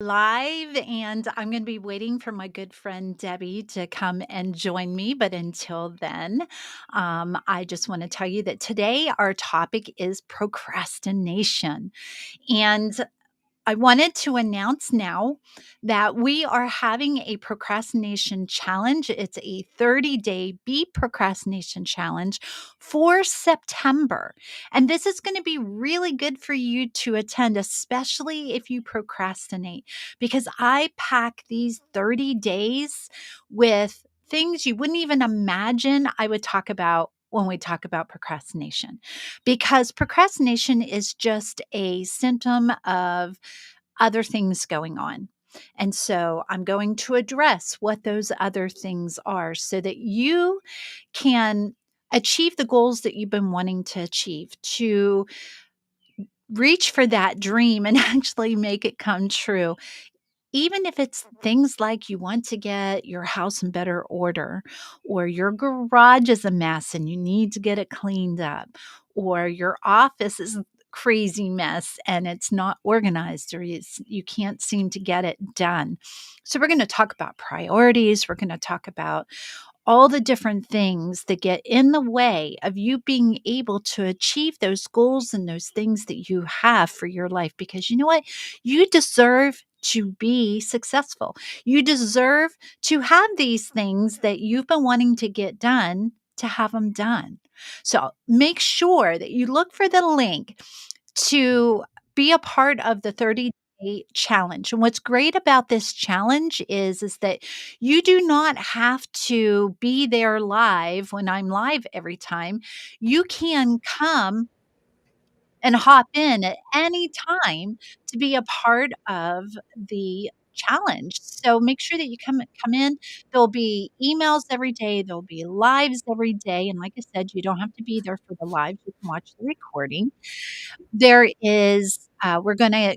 Live, and I'm going to be waiting for my good friend Debbie to come and join me. But until then, I just want to tell you that today our topic is procrastination. And I wanted to announce now that we are having a procrastination challenge. It's a 30-day beat procrastination challenge for September. And this is going to be really good for you to attend, especially if you procrastinate, because I pack these 30 days with things you wouldn't even imagine I would talk about when we talk about procrastination, because procrastination is just a symptom of other things going on. And so I'm going to address what those other things are so that you can achieve the goals that you've been wanting to achieve, to reach for that dream and actually make it come true. Even if it's things like you want to get your house in better order, or your garage is a mess and you need to get it cleaned up, or your office is a crazy mess and it's not organized, or you can't seem to get it done. So, we're going to talk about priorities. We're going to talk about all the different things that get in the way of you being able to achieve those goals and those things that you have for your life. Because you know what? You deserve to be successful. You deserve to have these things that you've been wanting to get done, to have them done. So make sure that you look for the link to be a part of the 30-day challenge. And what's great about this challenge is that you do not have to be there live when I'm live every time. You can come and hop in at any time to be a part of the challenge. So make sure that you come in. There'll be emails every day, there'll be lives every day, and like I said, you don't have to be there for the live, you can watch the recording. There is we're gonna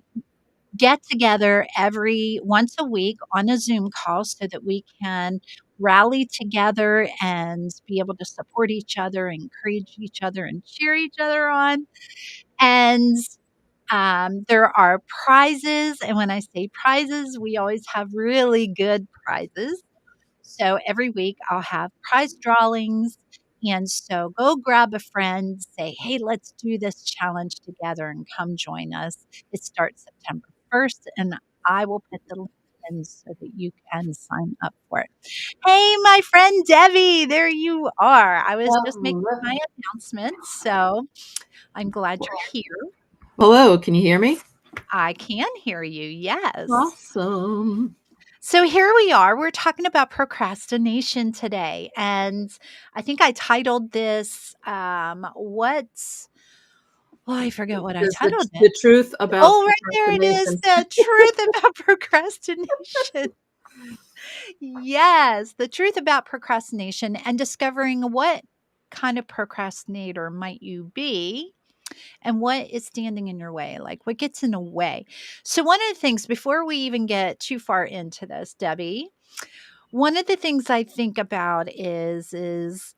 get together every once a week on a Zoom call so that we can rally together and be able to support each other, encourage each other, and cheer each other on. And there are prizes. And when I say prizes, we always have really good prizes. So every week I'll have prize drawings. And so go grab a friend, say, hey, let's do this challenge together and come join us. It starts September 1st, and I will put the link in so that you can sign up for it. Hey, my friend Debbie, there you are. I was just making my announcement, so I'm glad you're here. Hello, can you hear me? I can hear you. Yes. Awesome. So here we are. We're talking about procrastination today. And I think I titled this, what's, oh, I forget what I titled it. The truth about Oh, right there it is. procrastination. The truth about procrastination. Yes, the truth about procrastination and discovering what kind of procrastinator might you be and what is standing in your way, like what gets in the way. So, one of the things before we even get too far into this, Debbie, one of the things I think about is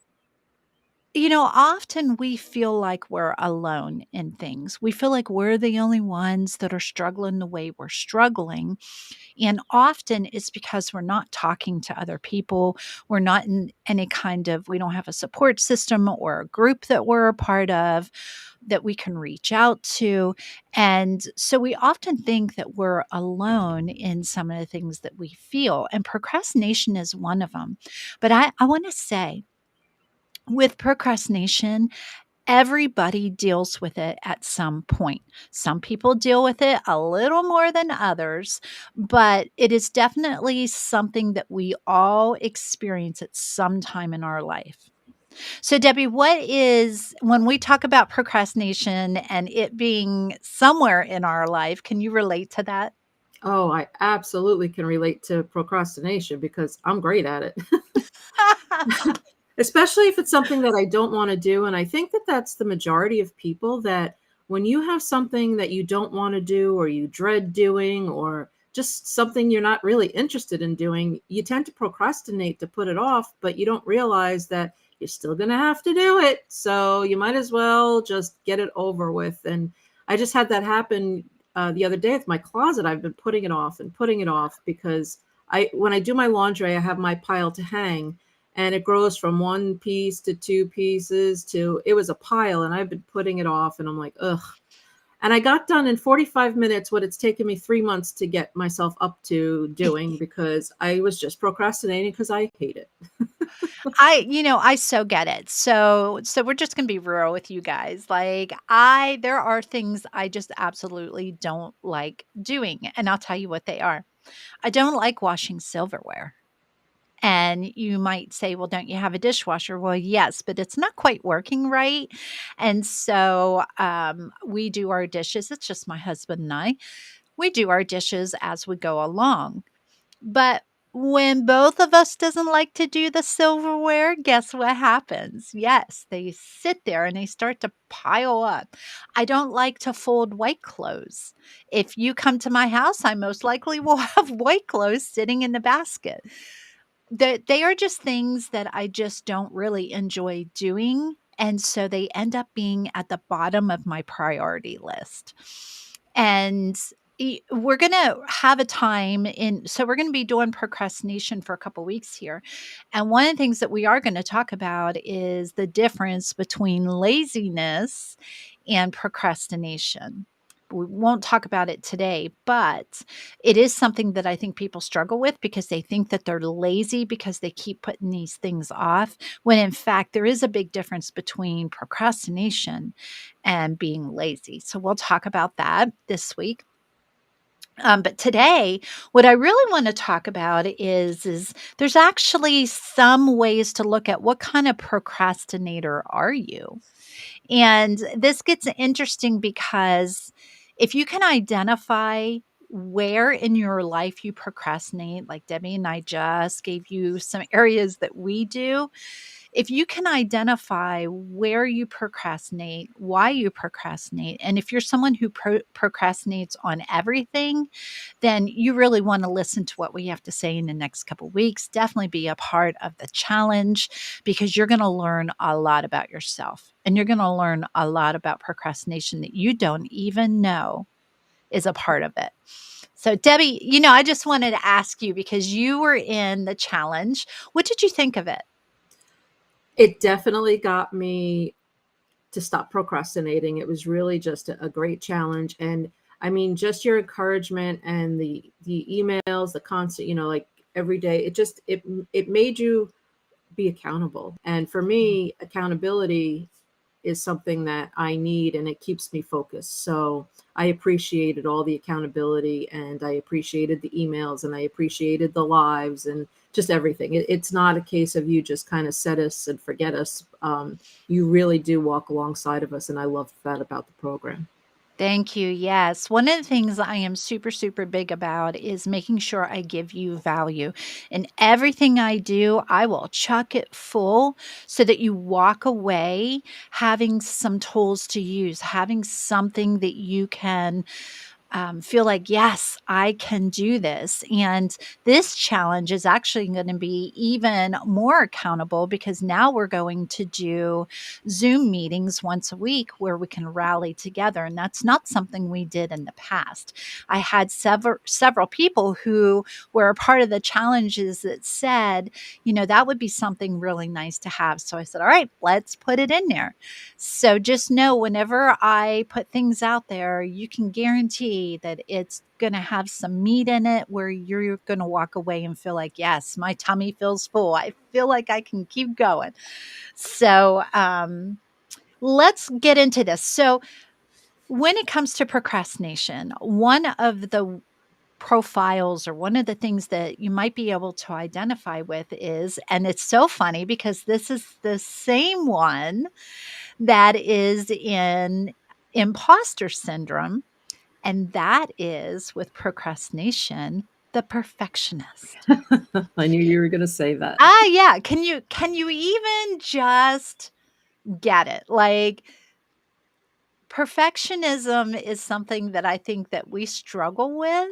often we feel like we're alone in things. We feel like we're the only ones that are struggling the way we're struggling. And often it's because we're not talking to other people. We're not in any kind of, we don't have a support system or a group that we're a part of that we can reach out to. And so we often think that we're alone in some of the things that we feel. And procrastination is one of them. But I want to say, with procrastination, everybody deals with it at some point. Some people deal with it a little more than others, but it is definitely something that we all experience at some time in our life. So, Debbie, what is, when we talk about procrastination and it being somewhere in our life, can you relate to that? Oh, I absolutely can relate to procrastination because I'm great at it. Especially if it's something that I don't want to do. And I think that that's the majority of people, that when you have something that you don't want to do or you dread doing, or just something you're not really interested in doing, you tend to procrastinate to put it off, but you don't realize that you're still going to have to do it. So you might as well just get it over with. And I just had that happen the other day with my closet. I've been putting it off and putting it off because when I do my laundry, I have my pile to hang, and it grows from one piece to two pieces to it was a pile, and I've been putting it off, and I'm like, ugh. And I got done in 45 minutes what it's taken me 3 months to get myself up to doing because I was just procrastinating because I hate it. I so get it. So we're just gonna be real with you guys. Like, there are things I just absolutely don't like doing, and I'll tell you what they are. I don't like washing silverware. And you might say, "Well, don't you have a dishwasher?" Well, yes, but it's not quite working right. And so, we do our dishes. It's just my husband and I. We do our dishes as we go along. But when both of us doesn't like to do the silverware, guess what happens? Yes, they sit there and they start to pile up. I don't like to fold white clothes. If you come to my house, I most likely will have white clothes sitting in the basket. They are just things that I just don't really enjoy doing, and so they end up being at the bottom of my priority list. And we're going to have a time in so we're going to be doing procrastination for a couple weeks here. And one of the things that we are going to talk about is the difference between laziness and procrastination. We won't talk about it today, but it is something that I think people struggle with because they think that they're lazy because they keep putting these things off, when in fact, there is a big difference between procrastination and being lazy. So we'll talk about that this week. But today, what I really want to talk about is there's actually some ways to look at what kind of procrastinator are you? And this gets interesting because if you can identify where in your life you procrastinate, like Debbie and I just gave you some areas that we do, if you can identify where you procrastinate, why you procrastinate, and if you're someone who procrastinates on everything, then you really want to listen to what we have to say in the next couple weeks. Definitely be a part of the challenge because you're going to learn a lot about yourself and you're going to learn a lot about procrastination that you don't even know is a part of it. So, Debbie, I just wanted to ask you because you were in the challenge. What did you think of it? It definitely got me to stop procrastinating. It was really just a great challenge. And I mean, just your encouragement and the emails, the constant, like every day, it made you be accountable. And for me, accountability is something that I need and it keeps me focused. So I appreciated all the accountability and I appreciated the emails and I appreciated the lives and just everything. It's not a case of you just kind of set us and forget us. You really do walk alongside of us. And I love that about the program. Thank you. Yes. One of the things I am super, super big about is making sure I give you value. In everything I do, I will chuck it full so that you walk away having some tools to use, having something that you can feel like, yes, I can do this. And this challenge is actually going to be even more accountable because now we're going to do Zoom meetings once a week where we can rally together. And that's not something we did in the past. I had several people who were a part of the challenges that said, that would be something really nice to have. So I said, all right, let's put it in there. So just know whenever I put things out there, you can guarantee that it's going to have some meat in it where you're going to walk away and feel like, yes, my tummy feels full. I feel like I can keep going. So let's get into this. So when it comes to procrastination, one of the profiles or one of the things that you might be able to identify with is, and it's so funny because this is the same one that is in imposter syndrome, and that is with procrastination, the perfectionist. I knew you were going to say that. Yeah, can you even just get it? Like, perfectionism is something that I think that we struggle with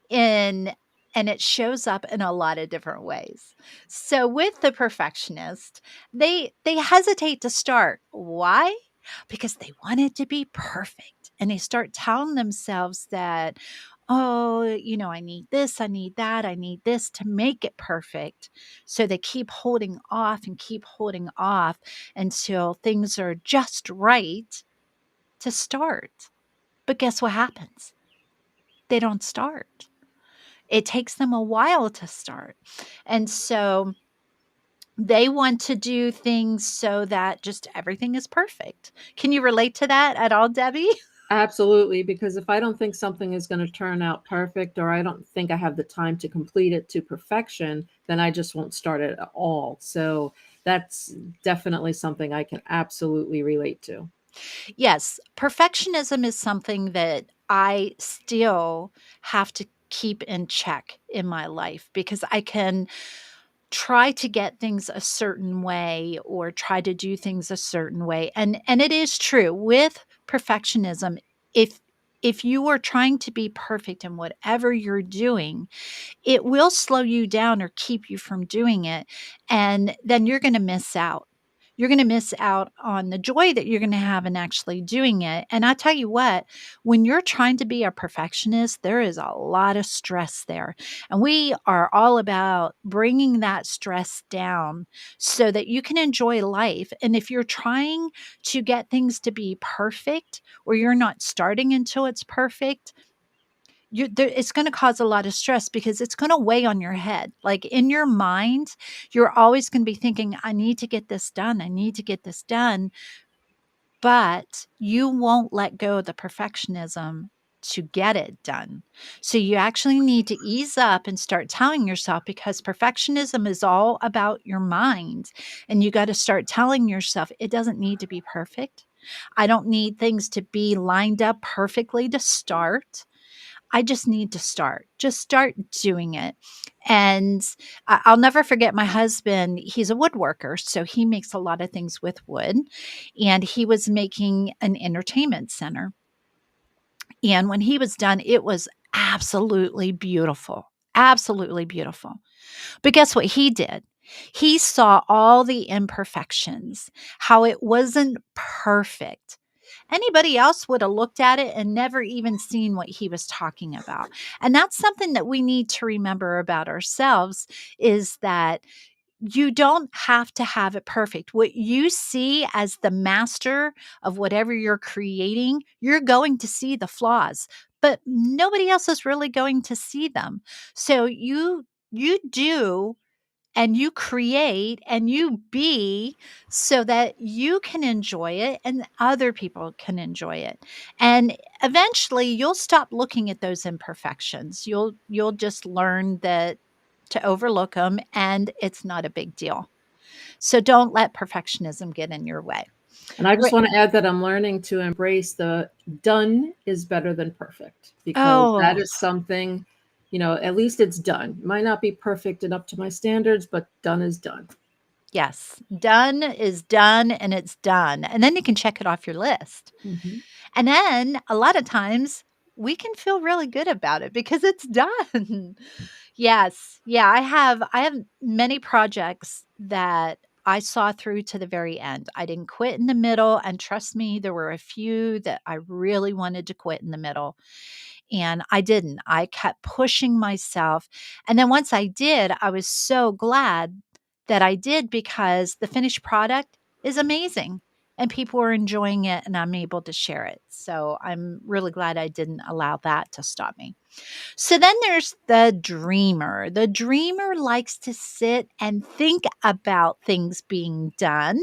in and it shows up in a lot of different ways. So with the perfectionist, they hesitate to start. Why? Because they want it to be perfect. and they start telling themselves that, oh, I need this, I need that, I need this to make it perfect. So they keep holding off and keep holding off until things are just right to start. But guess what happens? They don't start. It takes them a while to start. And so they want to do things so that just everything is perfect. Can you relate to that at all, Debbie? Absolutely, because if I don't think something is going to turn out perfect, or I don't think I have the time to complete it to perfection, then I just won't start it at all. So that's definitely something I can absolutely relate to. Yes, perfectionism is something that I still have to keep in check in my life because I can try to get things a certain way or try to do things a certain way. And it is true with perfectionism, if you are trying to be perfect in whatever you're doing, it will slow you down or keep you from doing it, and then you're gonna miss out. You're gonna miss out on the joy that you're gonna have in actually doing it, and I tell you what, when you're trying to be a perfectionist, there is a lot of stress there, and we are all about bringing that stress down so that you can enjoy life, and if you're trying to get things to be perfect or you're not starting until it's perfect, it's gonna cause a lot of stress because it's gonna weigh on your head. Like, in your mind, you're always gonna be thinking, "I need to get this done. I need to get this done," but you won't let go of the perfectionism to get it done. So you actually need to ease up and start telling yourself, because perfectionism is all about your mind, and you gotta start telling yourself, "It doesn't need to be perfect. I don't need things to be lined up perfectly to start. I just need to start. Just start doing it." And I'll never forget my husband. He's a woodworker, so he makes a lot of things with wood. And he was making an entertainment center. And when he was done, it was absolutely beautiful. Absolutely beautiful. But guess what he did? He saw all the imperfections, how it wasn't perfect. Anybody else would have looked at it and never even seen what he was talking about. And that's something that we need to remember about ourselves, is that you don't have to have it perfect. What you see as the master of whatever you're creating, you're going to see the flaws, but nobody else is really going to see them. So you do, and you create and you be, so that you can enjoy it and other people can enjoy it. And eventually you'll stop looking at those imperfections. You'll just learn that to overlook them, and it's not a big deal. So don't let perfectionism get in your way. And I just Right. want to add that I'm learning to embrace the done is better than perfect, because that Oh, is something, at least it's done. Might not be perfect and up to my standards, but done is done. yes. Done is done and it's done. And then you can check it off your list. Mhm. And then a lot of times we can feel really good about it because it's done. Yes. Yeah, I have many projects that I saw through to the very end. I didn't quit in the middle, and trust me, there were a few that I really wanted to quit in the middle, and I didn't. I kept pushing myself, and then once I did, I was so glad that I did, because the finished product is amazing and people are enjoying it and I'm able to share it. So I'm really glad I didn't allow that to stop me. So then there's the dreamer. The dreamer likes to sit and think about things being done,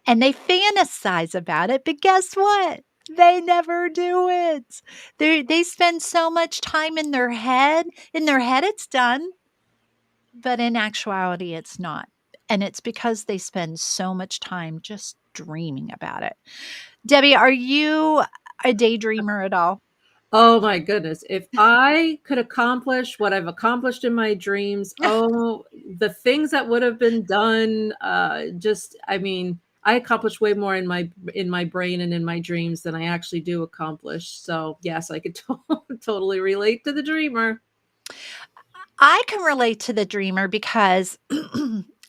and they fantasize about it, but guess what? They never do it. They spend so much time in their head. In their head, it's done, but in actuality, it's not. And it's because they spend so much time just dreaming about it. Debbie, are you a daydreamer at all? Oh my goodness. If I could accomplish what I've accomplished in my dreams, oh, the things that would have been done, I mean, I accomplish way more in my brain and in my dreams than I actually do accomplish. So, yes, I could totally relate to the dreamer. I can relate to the dreamer because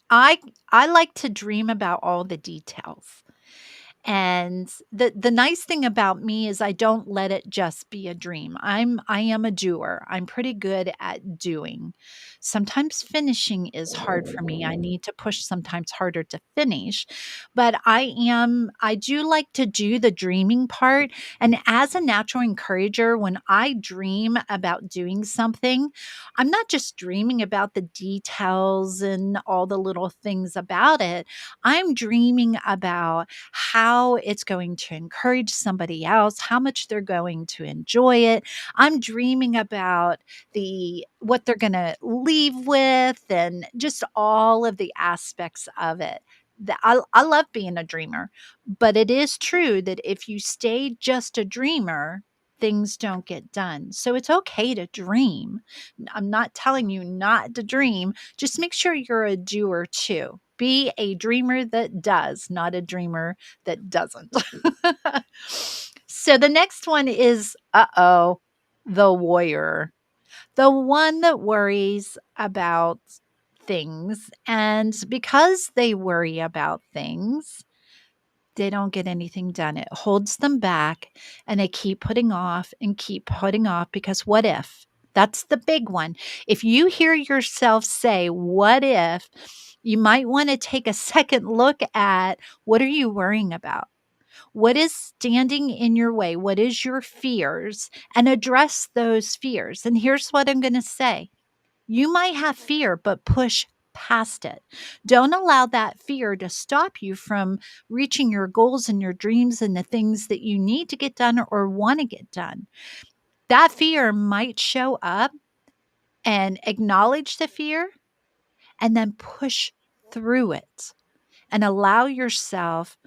I I like to dream about all the details. And the nice thing about me is I don't let it just be a dream. I am a doer. I'm pretty good at doing. Sometimes finishing is hard for me. I need to push sometimes harder to finish, but I do like to do the dreaming part. And as a natural encourager, when I dream about doing something, I'm not just dreaming about the details and all the little things about it. I'm dreaming about how it's going to encourage somebody else, how much they're going to enjoy it. I'm dreaming about what they're going to leave with and just all of the aspects of it. I love being a dreamer, but it is true that if you stay just a dreamer, things don't get done. So it's okay to dream. I'm not telling you not to dream. Just make sure you're a doer too. Be a dreamer that does, not a dreamer that doesn't. So the next one is the warrior, the one that worries about things. And because they worry about things, they don't get anything done. It holds them back and they keep putting off because what if? That's the big one. If you hear yourself say, what if, you might want to take a second look at what are you worrying about? What is standing in your way? What is your fears? And address those fears. And here's what I'm going to say. You might have fear, but push past it. Don't allow that fear to stop you from reaching your goals and your dreams and the things that you need to get done or want to get done. That fear might show up and acknowledge the fear and then push through it and allow yourself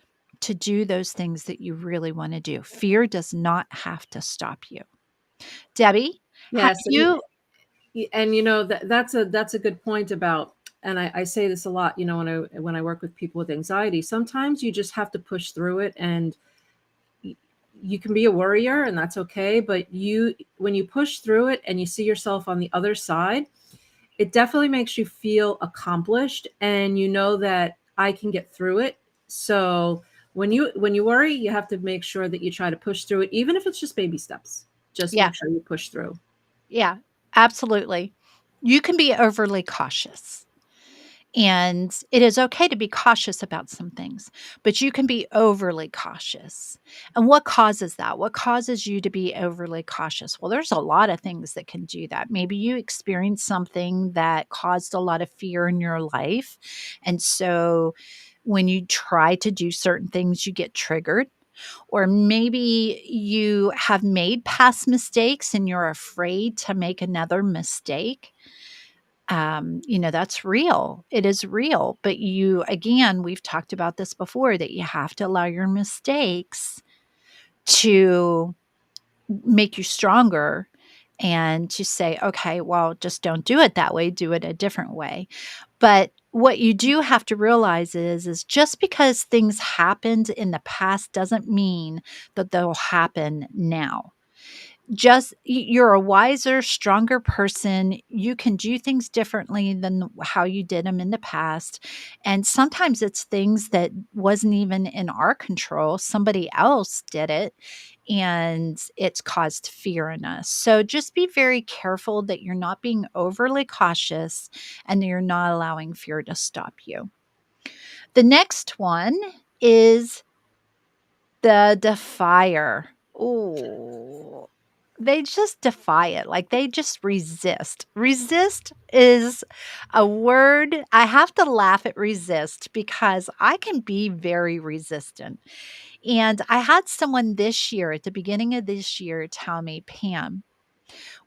to do those things that you really want to do. Fear does not have to stop you. Debbie, have Yes, you? and that's a good point about, and I say this a lot, when I work with people with anxiety, sometimes you just have to push through it, and you can be a worrier and that's okay, but when you push through it and you see yourself on the other side, it definitely makes you feel accomplished, and you know that I can get through it. So when you worry, you have to make sure that you try to push through it, even if it's just baby steps. Just Yeah, make sure you push through. yeah, absolutely. You can be overly cautious. And it is okay to be cautious about some things, but you can be overly cautious. And what causes that? What causes you to be overly cautious? Well, there's a lot of things that can do that. Maybe you experienced something that caused a lot of fear in your life. And so when you try to do certain things, you get triggered. Or maybe you have made past mistakes and you're afraid to make another mistake. That's real. It is real. But again, we've talked about this before that you have to allow your mistakes to make you stronger and to say, okay, well, just don't do it that way, do it a different way. But what you do have to realize is just because things happened in the past doesn't mean that they'll happen now. You're a wiser, stronger person. You can do things differently than how you did them in the past. And sometimes it's things that wasn't even in our control. Somebody else did it and it's caused fear in us. So just be very careful that you're not being overly cautious and you're not allowing fear to stop you. The next one is the defier. Oh, they just defy it. Like they just resist. Resist is a word. I have to laugh at resist because I can be very resistant. And I had someone this year, at the beginning of this year, tell me, Pam,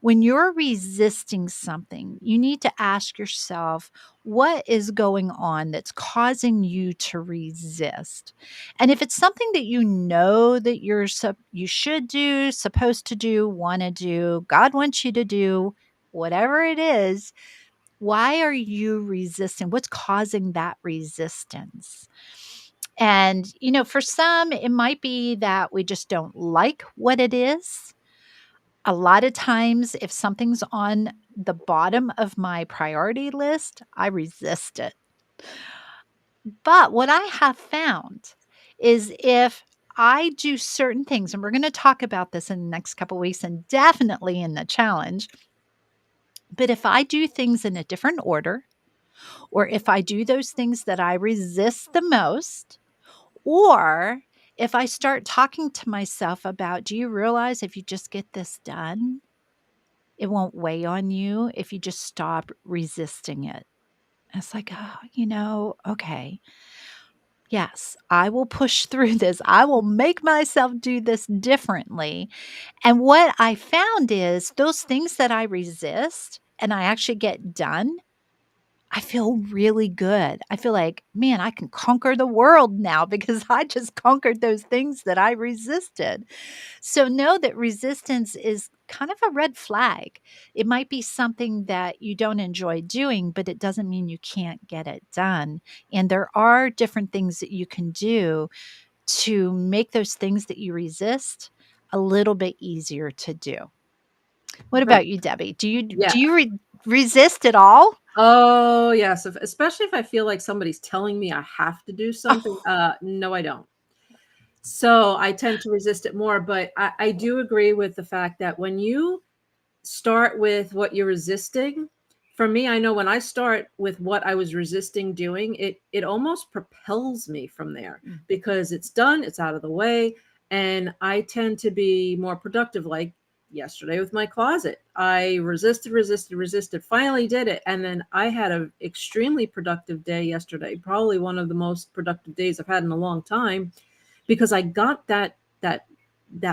when you're resisting something, you need to ask yourself, what is going on that's causing you to resist? And if it's something that you know that you should do, supposed to do, want to do, God wants you to do, whatever it is, why are you resisting? What's causing that resistance? And, for some, it might be that we just don't like what it is. A lot of times, if something's on the bottom of my priority list, I resist it. But what I have found is if I do certain things, and we're going to talk about this in the next couple weeks and definitely in the challenge. But if I do things in a different order, or if I do those things that I resist the most, or if I start talking to myself about, do you realize if you just get this done, it won't weigh on you if you just stop resisting it? It's like, oh, okay. Yes, I will push through this. I will make myself do this differently. And what I found is those things that I resist and I actually get done, I feel really good. I feel like, man, I can conquer the world now because I just conquered those things that I resisted. So know that resistance is kind of a red flag. It might be something that you don't enjoy doing, but it doesn't mean you can't get it done. And there are different things that you can do to make those things that you resist a little bit easier to do. What Right. about you, Debbie? Do you Yeah. do you resist at all? Oh, yes, especially if I feel like somebody's telling me I have to do something. Oh, No, I don't. So I tend to resist it more, but I do agree with the fact that when you start with what you're resisting, for me, I know when I start with what I was resisting doing, it almost propels me from there mm. because it's done, it's out of the way, and I tend to be more productive. Like yesterday with my closet, I resisted, finally did it, and then I had an extremely productive day yesterday, probably one of the most productive days I've had in a long time because I got that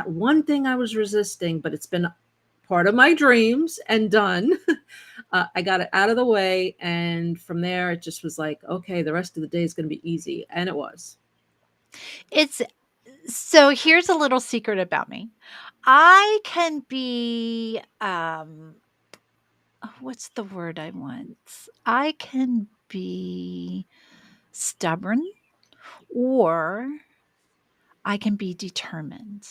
one thing I was resisting, but it's been part of my dreams and done. I got it out of the way, and from there, it just was like, okay, the rest of the day is going to be easy, and it was. It's so here's a little secret about me. I can be what's the word I want? I can be stubborn or I can be determined.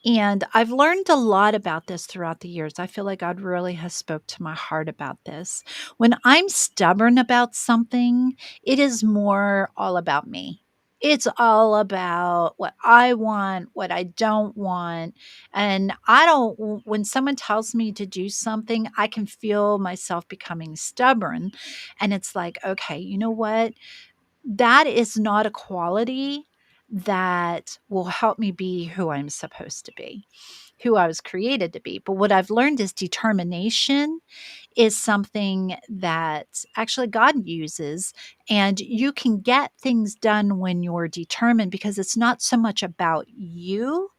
And I've learned a lot about this throughout the years. I feel like God really has spoke to my heart about this. When I'm stubborn about something, it is more all about me. It's all about what I want, what I don't want. And I don't, when someone tells me to do something, I can feel myself becoming stubborn. And it's like, okay, you know what? That is not a quality that will help me be who I'm supposed to be, who I was created to be. But what I've learned is determination is something that actually God uses, and you can get things done when you're determined because it's not so much about you.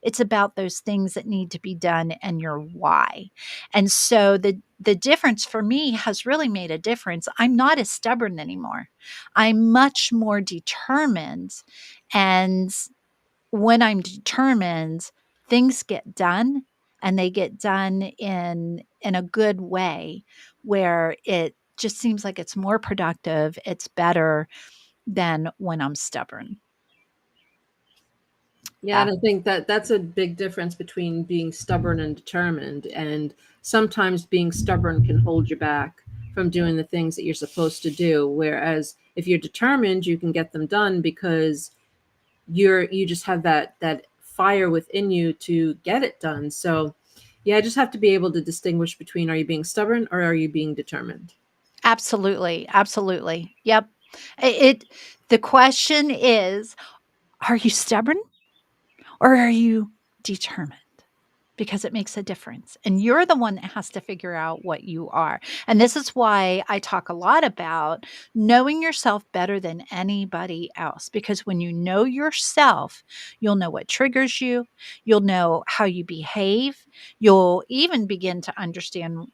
It's about those things that need to be done and your why. And so the difference for me has really made a difference. I'm not as stubborn anymore. I'm much more determined. And when I'm determined, things get done and they get done in a good way where it just seems like it's more productive, it's better than when I'm stubborn. Yeah, Yeah. and I think that that's a big difference between being stubborn and determined. And sometimes being stubborn can hold you back from doing the things that you're supposed to do. Whereas if you're determined, you can get them done because you just have that fire within you to get it done. So yeah, I just have to be able to distinguish between, are you being stubborn or are you being determined? Absolutely, absolutely. Yep. It the question is, are you stubborn or are you determined? Because it makes a difference. And you're the one that has to figure out what you are. And this is why I talk a lot about knowing yourself better than anybody else. Because when you know yourself, you'll know what triggers you, you'll know how you behave, you'll even begin to understand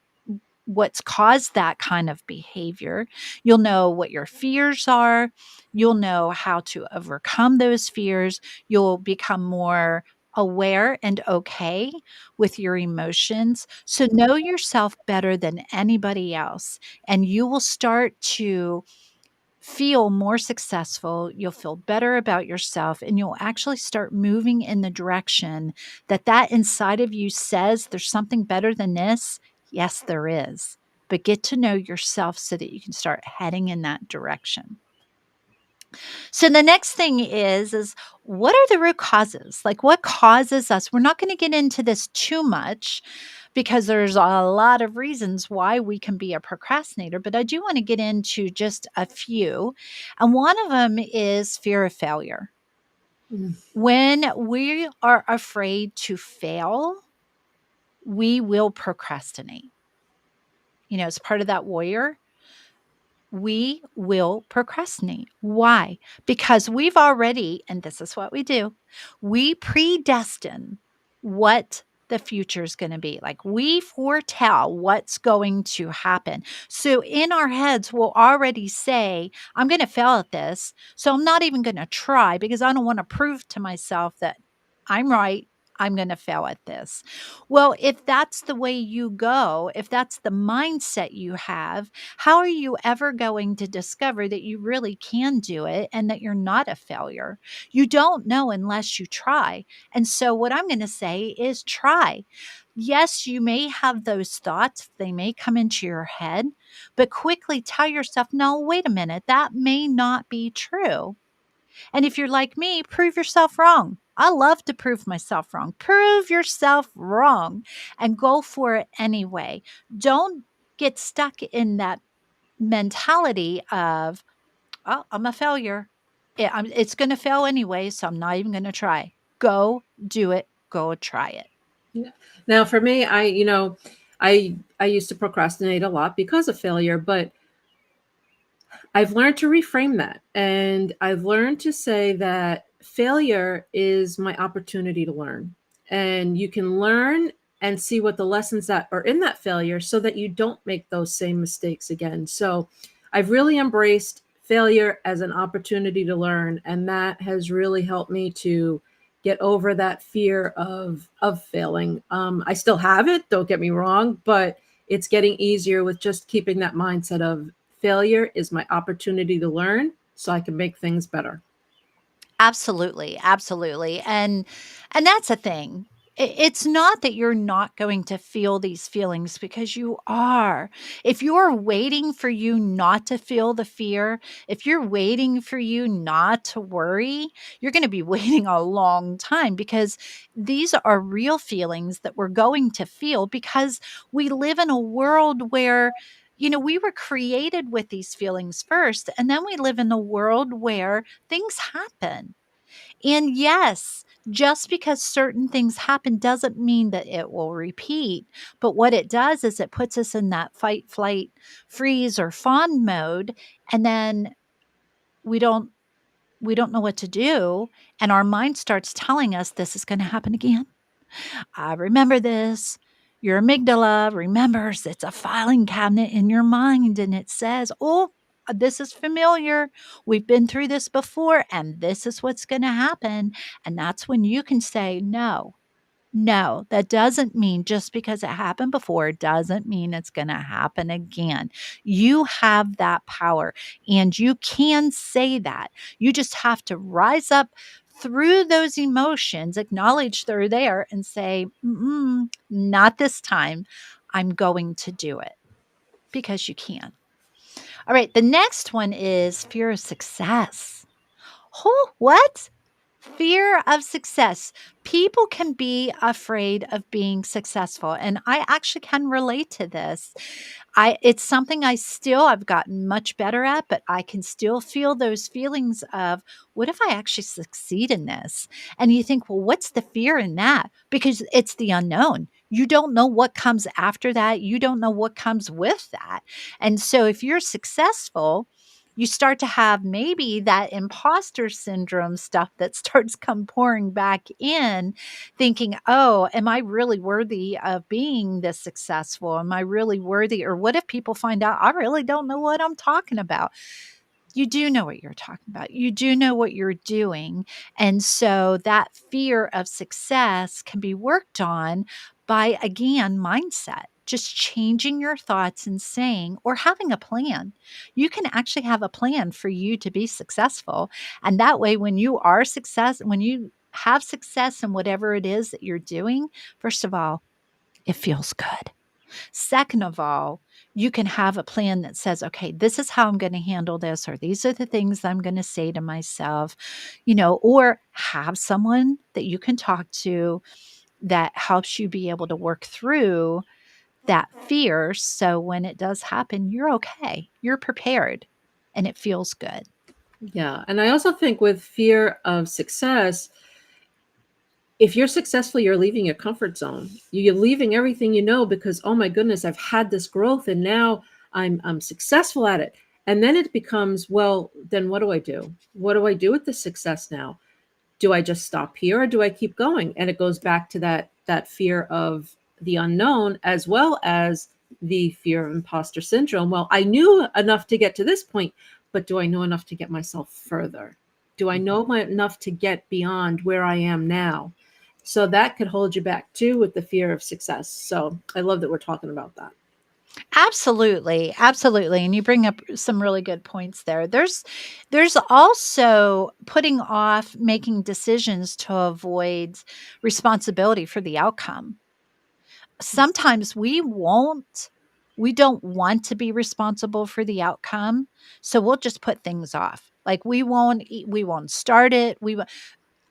what's caused that kind of behavior. You'll know what your fears are. You'll know how to overcome those fears. You'll become more aware and okay with your emotions. So know yourself better than anybody else, and you will start to feel more successful, you'll feel better about yourself, and you'll actually start moving in the direction that that inside of you says there's something better than this. Yes, there is. But get to know yourself so that you can start heading in that direction. So the next thing is what are the root causes? Like what causes us? We're not going to get into this too much because there's a lot of reasons why we can be a procrastinator, but I do want to get into just a few. And one of them is fear of failure. Mm. When we are afraid to fail, we will procrastinate. As part of that warrior, we will procrastinate. Why? Because we've already, and this is what we do, we predestine what the future is going to be. Like we foretell what's going to happen. So in our heads, we'll already say, I'm going to fail at this. So I'm not even going to try because I don't want to prove to myself that I'm right. I'm going to fail at this. Well, if that's the way you go, if that's the mindset you have, how are you ever going to discover that you really can do it and that you're not a failure? You don't know unless you try. And so, what I'm going to say is try. Yes, you may have those thoughts, they may come into your head, but quickly tell yourself, no, wait a minute, that may not be true. And if you're like me, prove yourself wrong. I love to prove myself wrong. Prove yourself wrong and go for it anyway. Don't get stuck in that mentality of, "Oh, I'm a failure. It's gonna fail anyway, so I'm not even gonna try." Go do it. Go try it. Yeah. Now for me, I used to procrastinate a lot because of failure, but I've learned to reframe that. And I've learned to say that failure is my opportunity to learn. And you can learn and see what the lessons that are in that failure so that you don't make those same mistakes again. So I've really embraced failure as an opportunity to learn. And that has really helped me to get over that fear of failing. I still have it, don't get me wrong, but it's getting easier with just keeping that mindset of failure is my opportunity to learn so I can make things better. Absolutely, absolutely, and that's a thing. It's not that you're not going to feel these feelings because you are. If you're waiting for you not to feel the fear, if you're waiting for you not to worry, you're gonna be waiting a long time because these are real feelings that we're going to feel because we live in a world where we were created with these feelings first, and then we live in a world where things happen. And yes, just because certain things happen doesn't mean that it will repeat. But what it does is it puts us in that fight, flight, freeze, or fawn mode. And then we don't we don't know what to do. And our mind starts telling us this is going to happen again. I remember this. Your amygdala remembers it's a filing cabinet in your mind and it says, oh, this is familiar. We've been through this before and this is what's going to happen. And that's when you can say, no, no, that doesn't mean just because it happened before doesn't mean it's going to happen again. You have that power and you can say that. You just have to rise up through those emotions, acknowledge they're there, and say, not this time. I'm going to do it because you can. All right. The next one is fear of success. Oh, what? Fear of success. People can be afraid of being successful, and I actually can relate to this. It's something I've gotten much better at, but I can still feel those feelings of what if I actually succeed in this? And you think, well, what's the fear in that? Because it's the unknown. You don't know what comes after that. You don't know what comes with that. And so if you're successful, you start to have maybe that imposter syndrome stuff that starts come pouring back in, thinking, oh, am I really worthy of being this successful? Am I really worthy? Or what if people find out I really don't know what I'm talking about? You do know what you're talking about. You do know what you're doing. And so that fear of success can be worked on by, again, mindset, just changing your thoughts and saying, or having a plan. You can actually have a plan for you to be successful. And that way, when you have success in whatever it is that you're doing, first of all, it feels good. Second of all, you can have a plan that says, okay, this is how I'm going to handle this, or these are the things I'm going to say to myself, or have someone that you can talk to that helps you be able to work through that fear. So when it does happen, you're okay, you're prepared, and it feels good. Yeah. And I also think with fear of success, if you're successful, you're leaving your comfort zone. You're leaving everything you know because, oh my goodness, I've had this growth and now I'm successful at it. And then it becomes, well, then what do I do? What do I do with the success now? Do I just stop here or do I keep going? And it goes back to that fear of the unknown as well as the fear of imposter syndrome. Well, I knew enough to get to this point, but do I know enough to get myself further? Do I know enough to get beyond where I am now? So that could hold you back too with the fear of success. So I love that we're talking about that. Absolutely, absolutely, and you bring up some really good points there. There's also putting off making decisions to avoid responsibility for the outcome. Sometimes we don't want to be responsible for the outcome, so we'll just put things off. Like we won't start it.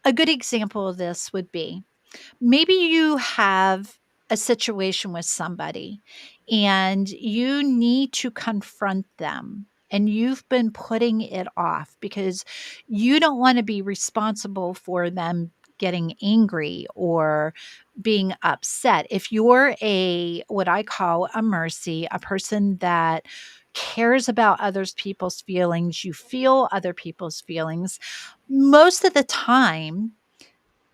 A good example of this would be, maybe you have a situation with somebody and you need to confront them, and you've been putting it off because you don't want to be responsible for them getting angry or being upset. If you're what I call a mercy, a person that cares about others people's feelings, you feel other people's feelings, most of the time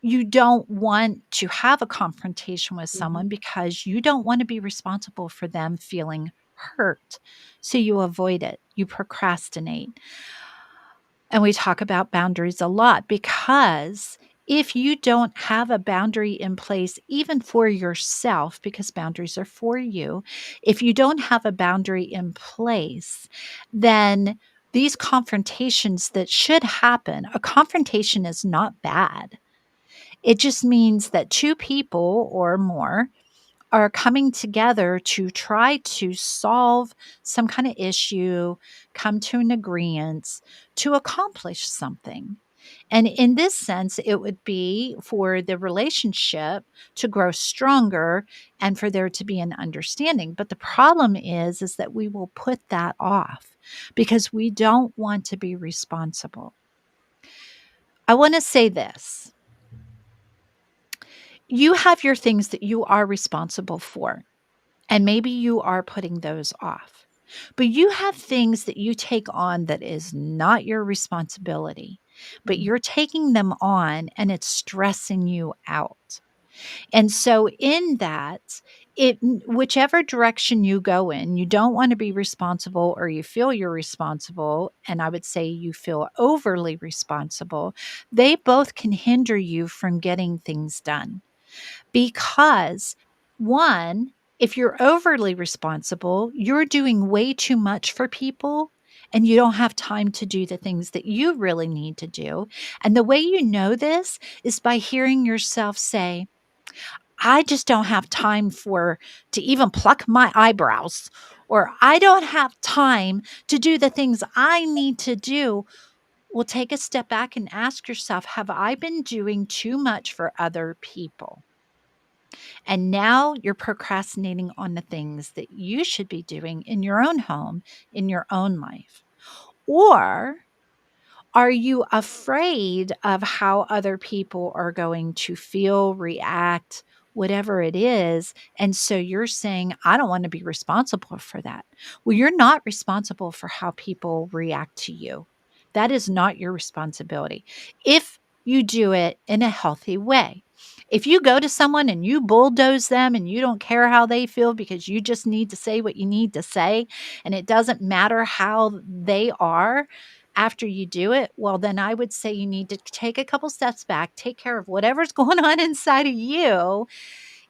you don't want to have a confrontation with Mhm. someone because you don't want to be responsible for them feeling hurt. So you avoid it, you procrastinate. And we talk about boundaries a lot because if you don't have a boundary in place, even for yourself, because boundaries are for you, if you don't have a boundary in place, then these confrontations that should happen, a confrontation is not bad. It just means that two people or more are coming together to try to solve some kind of issue, come to an agreement to accomplish something. And in this sense, it would be for the relationship to grow stronger and for there to be an understanding. But the problem is that we will put that off because we don't want to be responsible. I want to say this: you have your things that you are responsible for, and maybe you are putting those off. But you have things that you take on that is not your responsibility, but Mhm. you're taking them on and it's stressing you out. And so in that, whichever direction you go in, you don't want to be responsible or you feel you're responsible, and I would say you feel overly responsible, they both can hinder you from getting things done. Because one, if you're overly responsible, you're doing way too much for people and you don't have time to do the things that you really need to do. And the way you know this is by hearing yourself say, I just don't have time to even pluck my eyebrows, or I don't have time to do the things I need to do. Well, take a step back and ask yourself, have I been doing too much for other people? And now you're procrastinating on the things that you should be doing in your own home, in your own life. Or are you afraid of how other people are going to feel, react, whatever it is? And so you're saying, I don't want to be responsible for that. Well, you're not responsible for how people react to you. That is not your responsibility. If you do it in a healthy way. If you go to someone and you bulldoze them and you don't care how they feel because you just need to say what you need to say, and it doesn't matter how they are, after you do it, well, then I would say you need to take a couple steps back, take care of whatever's going on inside of you.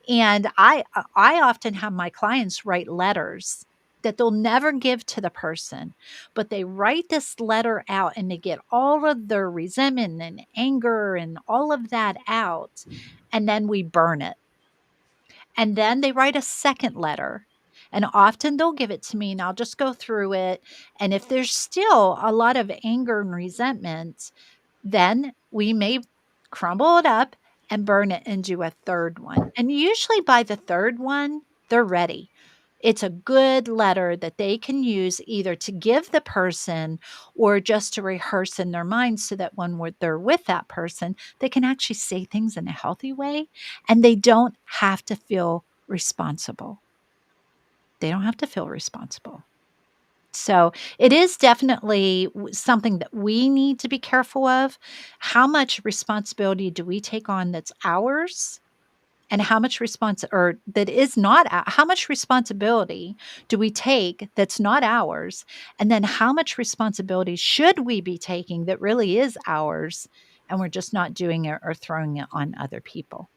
And I often have my clients write letters that they'll never give to the person, but they write this letter out and they get all of their resentment and anger and all of that out. And then we burn it. And then they write a second letter. And often they'll give it to me and I'll just go through it. And if there's still a lot of anger and resentment, then we may crumble it up and burn it and do a third one. And usually by the third one, they're ready. It's a good letter that they can use either to give the person or just to rehearse in their mind so that when they're with that person, they can actually say things in a healthy way and they don't have to feel responsible. They don't have to feel responsible. So it is definitely something that we need to be careful of. How much responsibility do we take on that's ours? And how much or that is not how much responsibility do we take that's not ours? And then how much responsibility should we be taking that really is ours and we're just not doing it or throwing it on other people?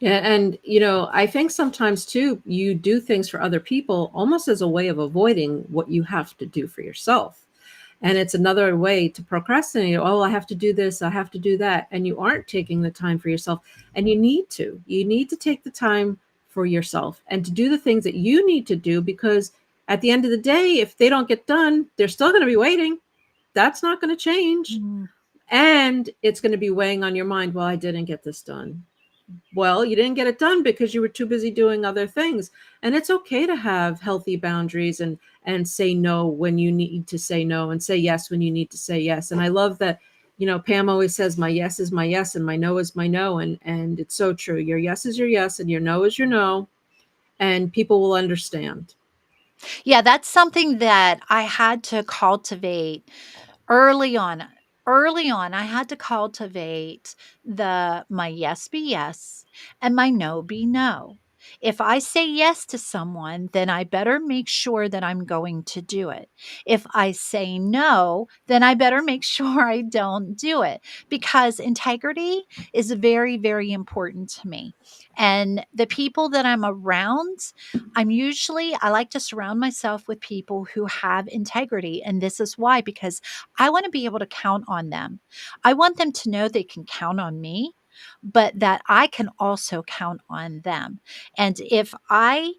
Yeah, and I think sometimes too, you do things for other people almost as a way of avoiding what you have to do for yourself. And it's another way to procrastinate. Oh, I have to do this, I have to do that. And you aren't taking the time for yourself. And you need to. You need to take the time for yourself and to do the things that you need to do, because at the end of the day, if they don't get done, they're still going to be waiting. That's not going to change. Mm. And it's going to be weighing on your mind. Well, I didn't get this done. Well, you didn't get it done because you were too busy doing other things. And it's okay to have healthy boundaries and say no when you need to say no and say yes when you need to say yes. And I love that, Pam always says my yes is my yes and my no is my no. And it's so true. Your yes is your yes and your no is your no. And people will understand. Yeah, that's something that I had to cultivate early on. Early on, I had to cultivate my yes be yes and my no be no. If I say yes to someone, then I better make sure that I'm going to do it. If I say no, then I better make sure I don't do it, because integrity is very, very important to me. And the people that I'm around, I like to surround myself with people who have integrity. And this is why, because I want to be able to count on them. I want them to know they can count on me, but that I can also count on them. And if I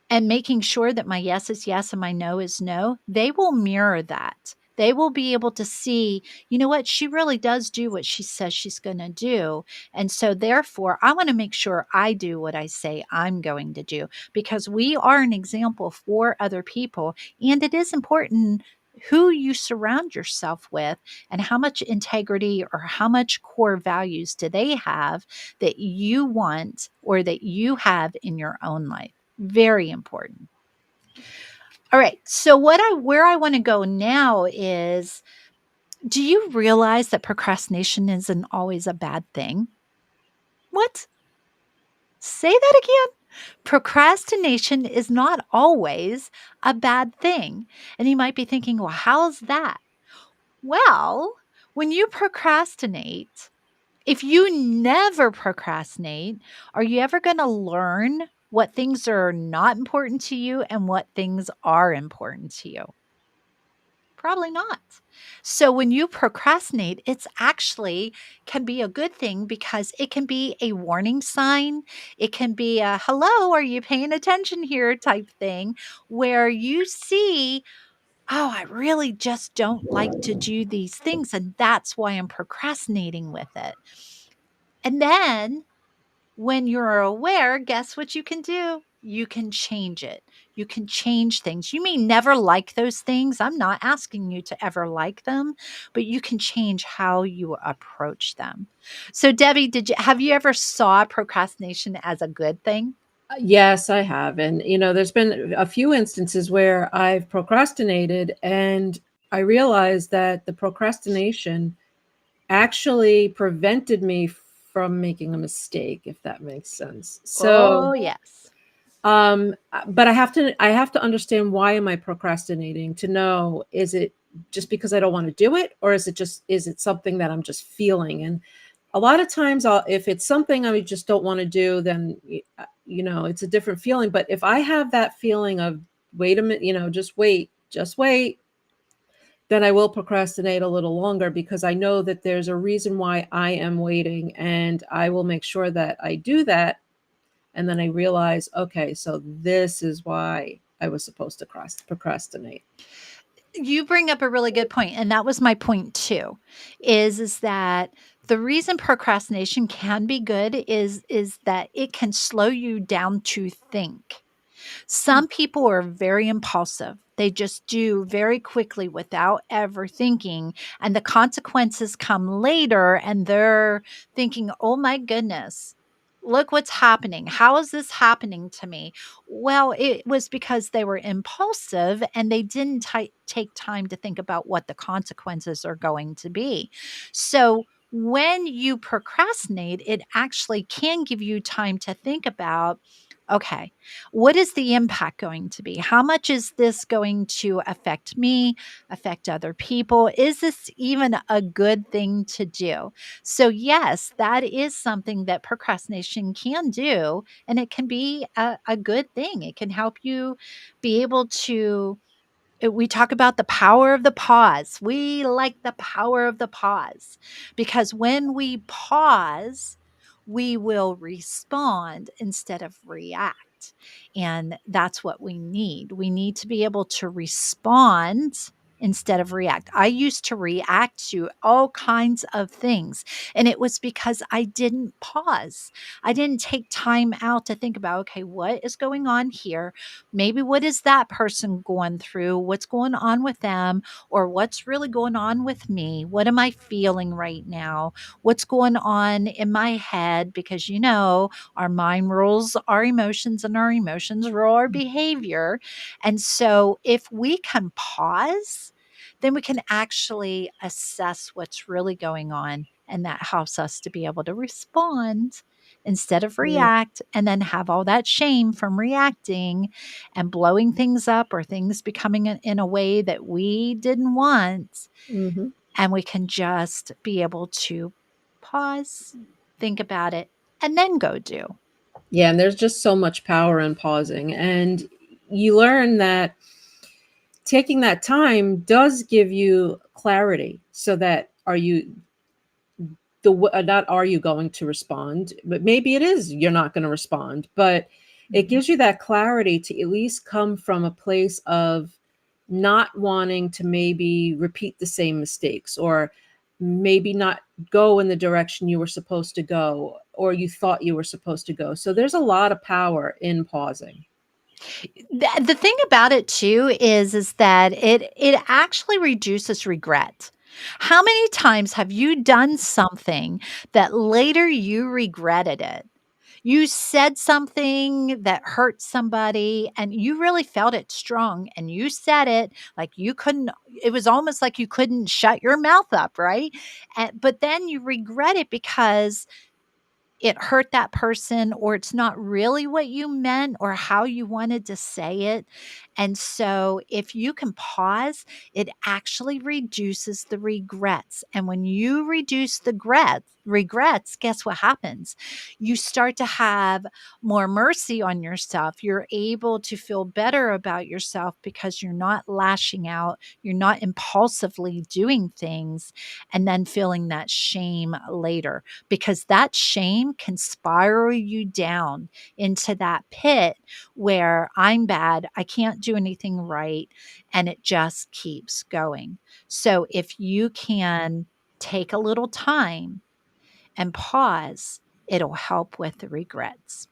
am making sure that my yes is yes and my no is no, they will mirror that. They will be able to see, you know what, she really does do what she says she's going to do. And so, therefore, I want to make sure I do what I say I'm going to do, because we are an example for other people. And it is important who you surround yourself with and how much integrity or how much core values do they have that you want or that you have in your own life. Very important. All right. So where I want to go now is, do you realize that procrastination isn't always a bad thing? What? Say that again. Procrastination is not always a bad thing. And you might be thinking, well, how's that? Well, when you procrastinate, if you never procrastinate, are you ever going to learn what things are not important to you and what things are important to you? Probably not. So when you procrastinate, it's actually can be a good thing, because it can be a warning sign. It can be a hello, are you paying attention here type thing, where you see, oh, I really just don't like to do these things. And that's why I'm procrastinating with it. And then when you're aware, guess what you can do? You can change it. You can change things. You may never like those things. I'm not asking you to ever like them, but you can change how you approach them. So, Debbie, have you ever saw procrastination as a good thing? Yes, I have. And, there's been a few instances where I've procrastinated and I realized that the procrastination actually prevented me from making a mistake, if that makes sense. Oh, So, yes. but I have to understand, why am I procrastinating, to know, is it just because I don't want to do it, or is it something that I'm just feeling? And a lot of times, if it's something I just don't want to do, then it's a different feeling. But if I have that feeling of, wait a minute, just wait, then I will procrastinate a little longer, because I know that there's a reason why I am waiting, and I will make sure that I do that And then I realize, okay, so this is why I was supposed to procrastinate. You bring up a really good point, and that was my point too, is that the reason procrastination can be good is that it can slow you down to think. Some people are very impulsive. They just do very quickly without ever thinking, and the consequences come later, and they're thinking, "Oh my goodness, look what's happening. How is this happening to me?" Well, it was because they were impulsive and they didn't take time to think about what the consequences are going to be. So, when you procrastinate, it actually can give you time to think about, okay, what is the impact going to be? How much is this going to affect me, affect other people? Is this even a good thing to do? So, yes, that is something that procrastination can do, and it can be a good thing. It can help you be able to. We talk about the power of the pause. We like the power of the pause because when we pause, we will respond instead of react. And that's what we need. We need to be able to respond instead of react. I used to react to all kinds of things, and it was because I didn't pause. I didn't take time out to think about, okay, what is going on here? Maybe what is that person going through? What's going on with them? Or what's really going on with me? What am I feeling right now? What's going on in my head? Because, our mind rules our emotions and our emotions rule our behavior. And so if we can pause, then we can actually assess what's really going on. And that helps us to be able to respond instead of react and then have all that shame from reacting and blowing things up or things becoming in a way that we didn't want. Mm-hmm. And we can just be able to pause, think about it, and then go do. Yeah, and there's just so much power in pausing. And you learn that taking that time does give you clarity so that are you not are you going to respond, but maybe it is you're not going to respond, but it Mhm. gives you that clarity to at least come from a place of not wanting to maybe repeat the same mistakes or maybe not go in the direction you were supposed to go or you thought you were supposed to go. So there's a lot of power in pausing. The thing about it too is that it actually reduces regret. How many times have you done something that later you regretted it? You said something that hurt somebody and you really felt it strong and you said it like you couldn't, it was almost like you couldn't shut your mouth up, right? But then you regret it because it hurt that person or it's not really what you meant or how you wanted to say it. And so if you can pause, it actually reduces the regrets. And when you reduce the regrets, guess what happens? You start to have more mercy on yourself. You're able to feel better about yourself because you're not lashing out, you're not impulsively doing things and then feeling that shame later because that shame can spiral you down into that pit where I'm bad, I can't do anything right, and it just keeps going. So if you can take a little time and pause, it'll help with the regrets.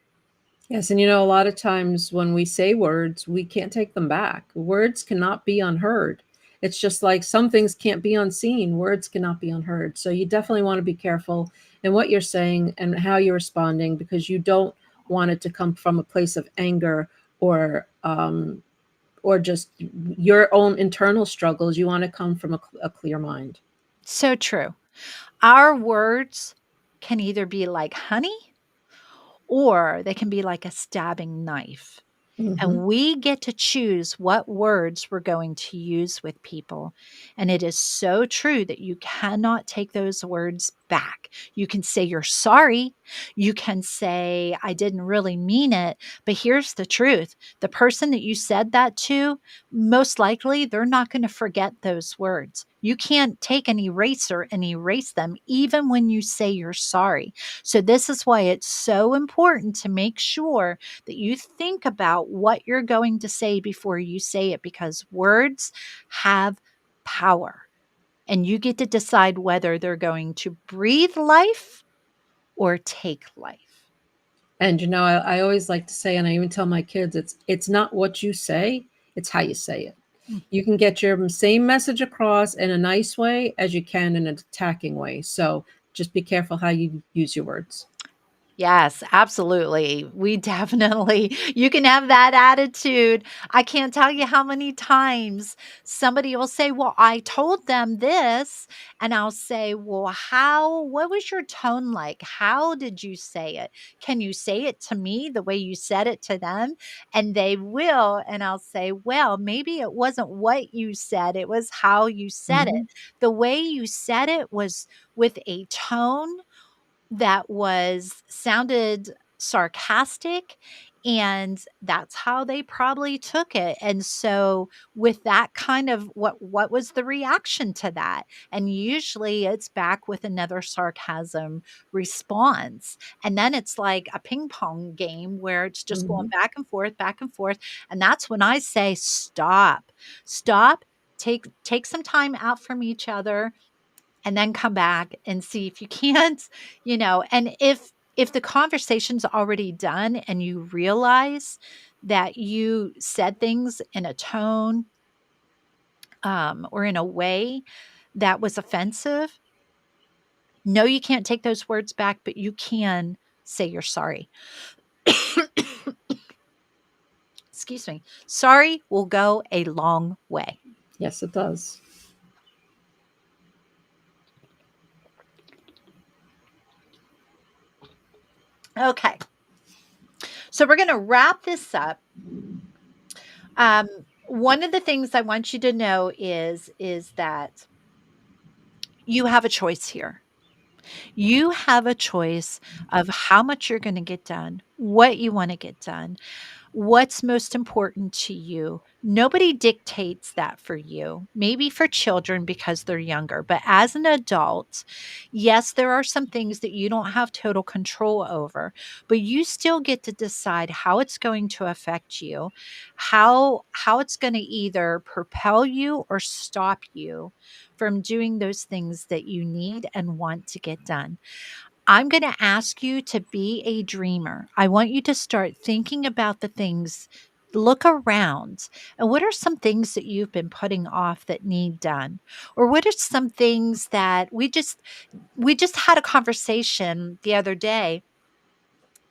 Yes, and a lot of times when we say words, we can't take them back. Words cannot be unheard. It's just like some things can't be unseen, words cannot be unheard. So you definitely want to be careful in what you're saying and how you're responding because you don't want it to come from a place of anger or just your own internal struggles. You want to come from a clear mind. So true. Our words can either be like honey or they can be like a stabbing knife. Hmm. And we get to choose what words we're going to use with people. And it is so true that you cannot take those words back. You can say you're sorry. You can say, I didn't really mean it. But here's the truth, the person that you said that to, most likely they're not going to forget those words. You can't take an eraser and erase them, even when you say you're sorry. So, this is why it's so important to make sure that you think about what you're going to say before you say it, because words have power and you get to decide whether they're going to breathe life or take life. And I always like to say, and I even tell my kids, it's not what you say, it's how you say it. Mm. You can get your same message across in a nice way as you can in an attacking way. So just be careful how you use your words. Yes, absolutely. We definitely you can have that attitude. I can't tell you how many times somebody will say, "Well, I told them this." And I'll say, "Well, what was your tone like? How did you say it? Can you say it to me the way you said it to them?" And they will, and I'll say, "Well, maybe it wasn't what you said, it was how you said it. Mhm. The way you said it was with a tone that was sounded sarcastic, and that's how they probably took it." And so with that kind of what was the reaction to that? And usually it's back with another sarcasm response. And then it's like a ping pong game where it's just going Mhm. back and forth. And that's when I say stop. Stop. Take some time out from each other and then come back and see if you can't, and if the conversation's already done and you realize that you said things in a tone, or in a way that was offensive, no, you can't take those words back, but you can say you're sorry. Excuse me. Sorry will go a long way. Yes, it does. Okay. So we're going to wrap this up. Um, One of the things I want you to know is that you have a choice here. You have a choice of how much you're going to get done, what you want to get done, what's most important to you. Nobody dictates that for you. Maybe for children because they're younger, but as an adult, yes, there are some things that you don't have total control over, but you still get to decide how it's going to affect you, how it's going to either propel you or stop you from doing those things that you need and want to get done. I'm going to ask you to be a dreamer. I want you to start thinking about the things, look around, and what are some things that you've been putting off that need done? Or what are some things that we just had a conversation the other day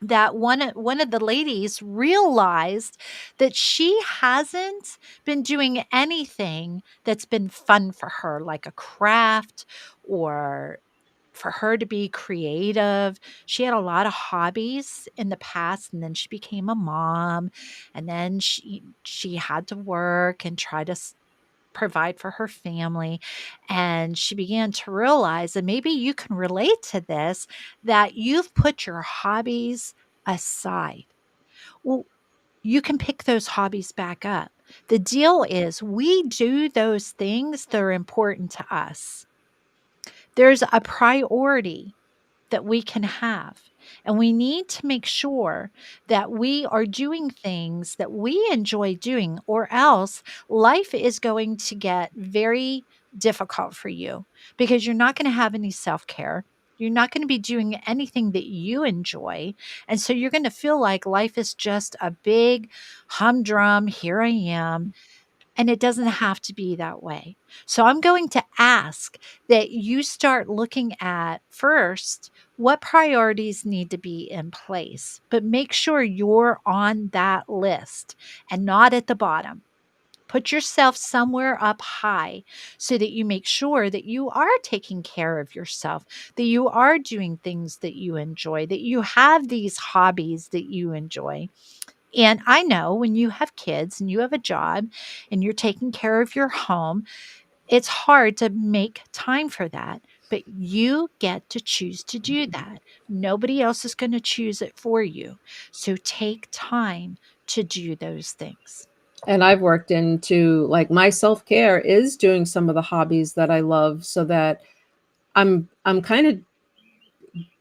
that one of the ladies realized that she hasn't been doing anything that's been fun for her, like a craft or for her to be creative. She had a lot of hobbies in the past, and then she became a mom, and then she had to work and try to provide for her family, and she began to realize, and maybe you can relate to this, that you've put your hobbies aside. Well, you can pick those hobbies back up. The deal is we do those things that are important to us. There's a priority that we can have. And we need to make sure that we are doing things that we enjoy doing, or else life is going to get very difficult for you because you're not going to have any self care. You're not going to be doing anything that you enjoy. And so you're going to feel like life is just a big humdrum. Here I am. And it doesn't have to be that way. So I'm going to ask that you start looking at first what priorities need to be in place, but make sure you're on that list and not at the bottom. Put yourself somewhere up high so that you make sure that you are taking care of yourself, that you are doing things that you enjoy, that you have these hobbies that you enjoy. And I know when you have kids and you have a job and you're taking care of your home, it's hard to make time for that. but you get to choose to do that. Nobody else is going to choose it for you. So take time to do those things. And I've worked into like my self-care is doing some of the hobbies that I love so that I'm kind of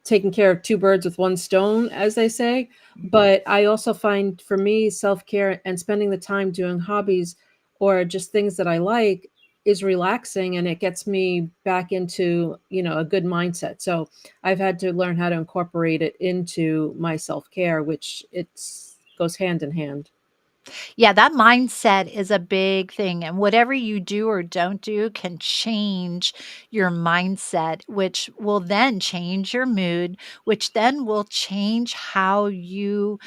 taking care of two birds with one stone, as they say. But I also find for me, self care and spending the time doing hobbies or just things that I like is relaxing and it gets me back into, a good mindset. So I've had to learn how to incorporate it into my self care, which it's goes hand in hand. Yeah, that mindset is a big thing, and whatever you do or don't do can change your mindset, which will then change your mood, which then will change how you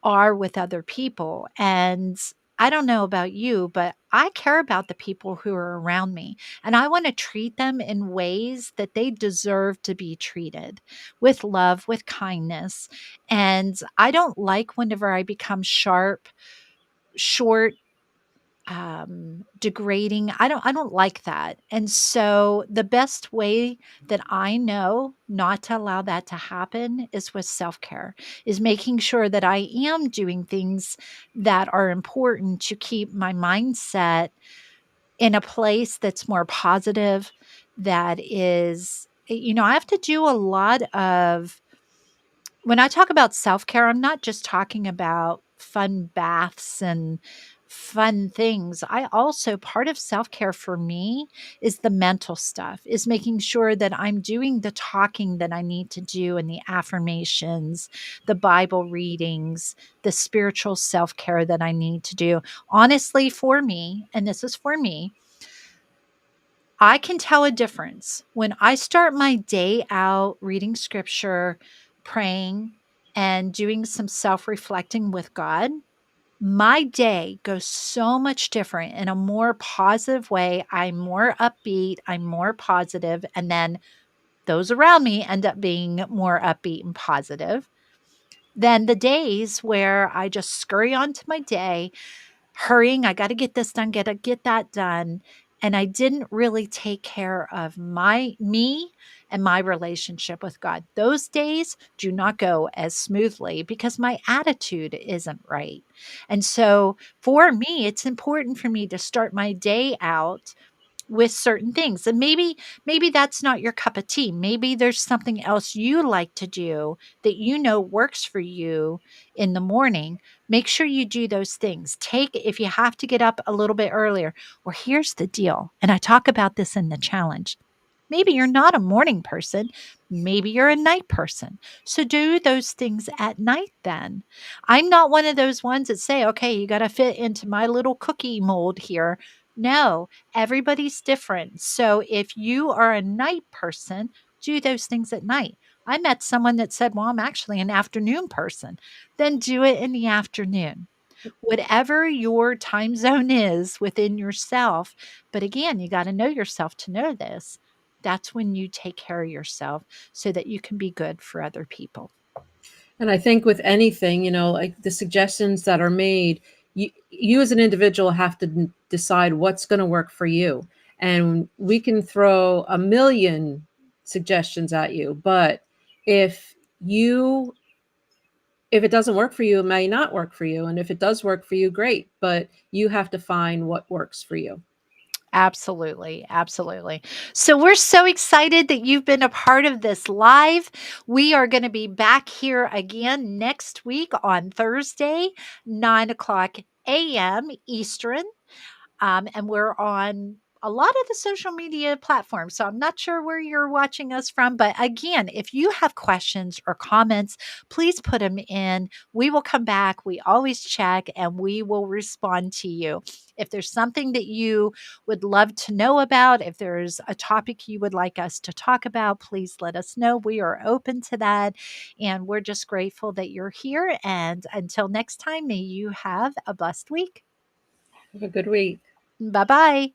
are with other people. And I don't know about you, but I care about the people who are around me, and I want to treat them in ways that they deserve to be treated, with love, with kindness. And I don't like whenever I become sharp, short, degrading. I don't like that. And so the best way that I know not to allow that to happen is with self-care, is making sure that I am doing things that are important to keep my mindset in a place that's more positive, that is, I have to do a lot of, when I talk about self-care, I'm not just talking about fun baths and fun things. I also, part of self-care for me is the mental stuff, is making sure that I'm doing the talking that I need to do and the affirmations, the Bible readings, the spiritual self-care that I need to do. Honestly, for me, and this is for me, I can tell a difference when I start my day out reading scripture, praying, and doing some self reflecting with God. My day goes so much different in a more positive way. I'm more upbeat, I'm more positive, and then those around me end up being more upbeat and positive than the days where I just scurry on to my day hurrying, I gotta get this done, gotta get that done, and I didn't really take care of me and my relationship with God. Those days do not go as smoothly because my attitude isn't right. And so for me, it's important for me to start my day out with certain things. And maybe that's not your cup of tea. Maybe there's something else you like to do that you know works for you in the morning. Make sure you do those things. Take, if you have to get up a little bit earlier. Or here's the deal, and I talk about this in the challenge. Maybe you're not a morning person. Maybe you're a night person. So do those things at night then. I'm not one of those ones that say, okay, you got to fit into my little cookie mold here. No, everybody's different. So if you are a night person, do those things at night. I met someone that said, well, I'm actually an afternoon person. Then do it in the afternoon, whatever your time zone is within yourself. But again, you got to know yourself to know this. That's when you take care of yourself so that you can be good for other people. And I think with anything, like the suggestions that are made, you as an individual have to decide what's going to work for you. And we can throw a million suggestions at you, but if you if it doesn't work for you, it may not work for you. And if it does work for you, great. But you have to find what works for you. Absolutely, absolutely. So we're so excited that you've been a part of this live. We are going to be back here again next week on Thursday, 9 o'clock a.m. Eastern. And we're on a lot of the social media platforms. So I'm not sure where you're watching us from. But again, if you have questions or comments, please put them in. We will come back. We always check and we will respond to you. If there's something that you would love to know about, if there's a topic you would like us to talk about, please let us know. We are open to that. And we're just grateful that you're here. And until next time, may you have a blessed week. Have a good week. Bye bye.